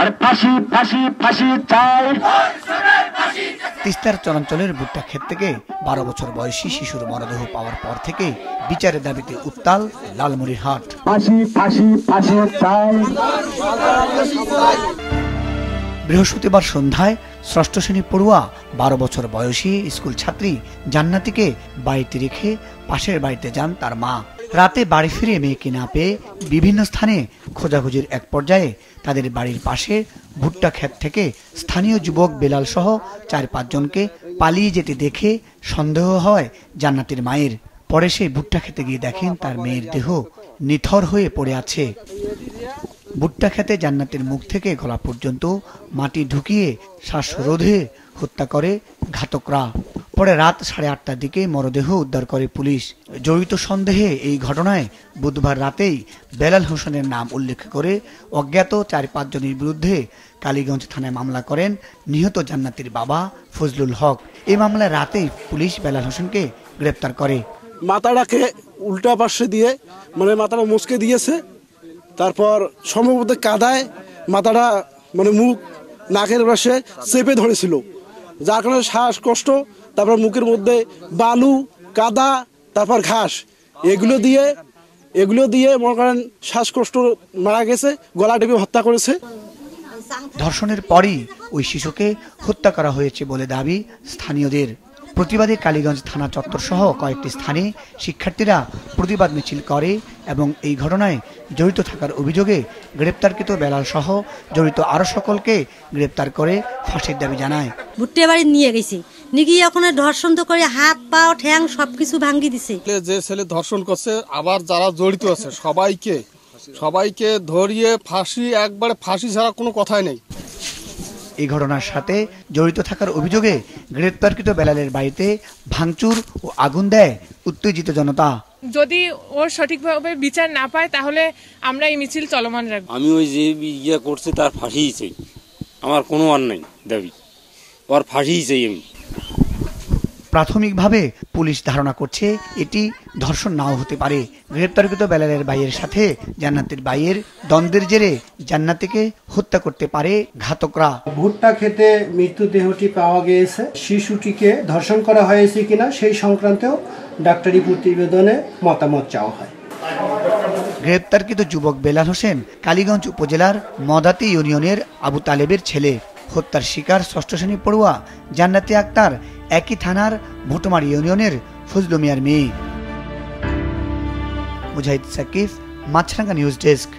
আর ফাঁসি ফাঁসি ফাঁসি চাই। তিস্তার চরাঞ্চলের ভুট্টা ক্ষেত থেকে 12 বছর বয়সী শিশুর মরদেহ পাওয়ার পর থেকে বিচারের দাবিতে উত্তাল লালমনিরহাট। ফাঁসি ফাঁসি ফাঁসি চাই। বৃহস্পতিবার সন্ধ্যায় ষষ্ঠ শ্রেণী পড়ুয়া 12 বছর বয়সী স্কুল ছাত্রী জান্নাতীকে বাড়িতে রেখে পাশের বাড়িতে যান তার মা। রাতে বাড়ি ফিরে মেয়েকে না পেয়ে বিভিন্ন স্থানে খোঁজাখুঁজির এক পর্যায়ে তাদের বাড়ির পাশে ভুট্টা ক্ষেত থেকে স্থানীয় যুবক বেলাল সহ 4-5 জনকে পালিয়ে যেতে দেখে সন্দেহ হয় জান্নাতীর মায়ের। পরে সেই ভুট্টা খেতে গিয়ে দেখেন তার মেয়ের দেহ নিথর হয়ে পড়ে আছে। ভুট্টা খেতে জান্নাতের মুখ থেকে গলা পর্যন্ত মাটি ঢুকিয়ে শ্বাসরোধে হত্যা করে ঘাতকরা। পরে রাত 8:30টার দিকে মরদেহ উদ্ধার করে পুলিশ। জড়িত সন্দেহে এই ঘটনায় বুধবার রাতেই বেলাল হোসেনের নাম উল্লেখ করে অজ্ঞাত 4-5 জনের বিরুদ্ধে কালীগঞ্জ থানায় মামলা করেন নিহত জান্নাতীর বাবা ফজলুল হক। এই মামলায় রাতেই পুলিশ বেলাল হোসেনকে গ্রেপ্তার করে। মাথাটাকে উল্টা পাশে দিয়ে মানে মাথাটা মুচকে দিয়েছে, তারপর সম্ভবত কাদায় মাথাটা মানে মুখ নাকের পাশে চেপে ধরেছিল, যার কারণে শ্বাসকষ্ট, তারপর মুখের মধ্যে বালু কাদা তারপর ঘাস এগুলো দিয়ে মনে করেন শ্বাসকষ্ট মারা গেছে, গলা টিপে হত্যা করেছে। ধর্ষণের পরই ওই শিশুকে হত্যা করা হয়েছে বলে দাবি স্থানীয়দের। প্রতিবাদে কালীগঞ্জ থানা চত্বর সহ কয়েকটি স্থানে শিক্ষার্থীরা প্রতিবাদ মিছিল করে এবং এই ঘটনায় জড়িত থাকার অভিযোগে গ্রেপ্তারকৃত বেলাল সহ জড়িত আরো সকলকে গ্রেপ্তার করে ফাঁসির দাবি জানায়। ভুট্টা বাড়ি নিয়ে গেছি, নিয়ে ওখানে ধর্ষণ তো করে হাত পা ঠ্যাং সবকিছু ভাঙি দিছে। যে ছেলে ধর্ষণ করছে আবার যারা জড়িত আছে সবাইকে ধরিয়ে ফাঁসি, একবারে ফাঁসি ছাড়া কোনো কথাই নেই। এই ঘটনার সাথে জড়িত থাকার অভিযোগে গ্রেপ্তারকৃত বেলালের বাড়িতে ভাঙচুর ও আগুন দেয় উত্তেজিত জনতা। যদি ওর সঠিকভাবে বিচার না পায় তাহলে আমরা এই মিছিল চলমান রাখবো। আমি ওই যে ইয়ে করছে তার ফাঁসিই চাই, আমার কোনো আর নাই দাবি, ওর ফাঁসিই চাই আমি। প্রাথমিকভাবে পুলিশ ধারণা করছে এটি ধর্ষণ নাও হতে পারে। গ্রেপ্তারকৃত বেলালের ভাইয়ের সাথে জান্নাতের ভাইয়ের দ্বন্দ্বের জেরে জান্নাতীকে হত্যা করতে পারে ঘাতকরা। ভুট্টা খেতে মৃতদেহটি পাওয়া গিয়েছে, শিশুটিকে ধর্ষণ করা হয়েছে কিনা সেই সংক্রান্তেও ডাক্তারি প্রতিবেদনে মতামত চাওয়া হয়। গ্রেপ্তারকৃত যুবক বেলাল হোসেন কালীগঞ্জ উপজেলার মদাতি ইউনিয়নের আবু তালেবের ছেলে। হত্যার শিকার ষষ্ঠ শ্রেণী পড়ুয়া জান্নাতি আক্তার একই থানার ভোটমারি ইউনিয়নের ফজলু মিয়ার মেয়ে। মুজাহিদ সাকিব, মাছরাঙ্গা নিউজ ডেস্ক।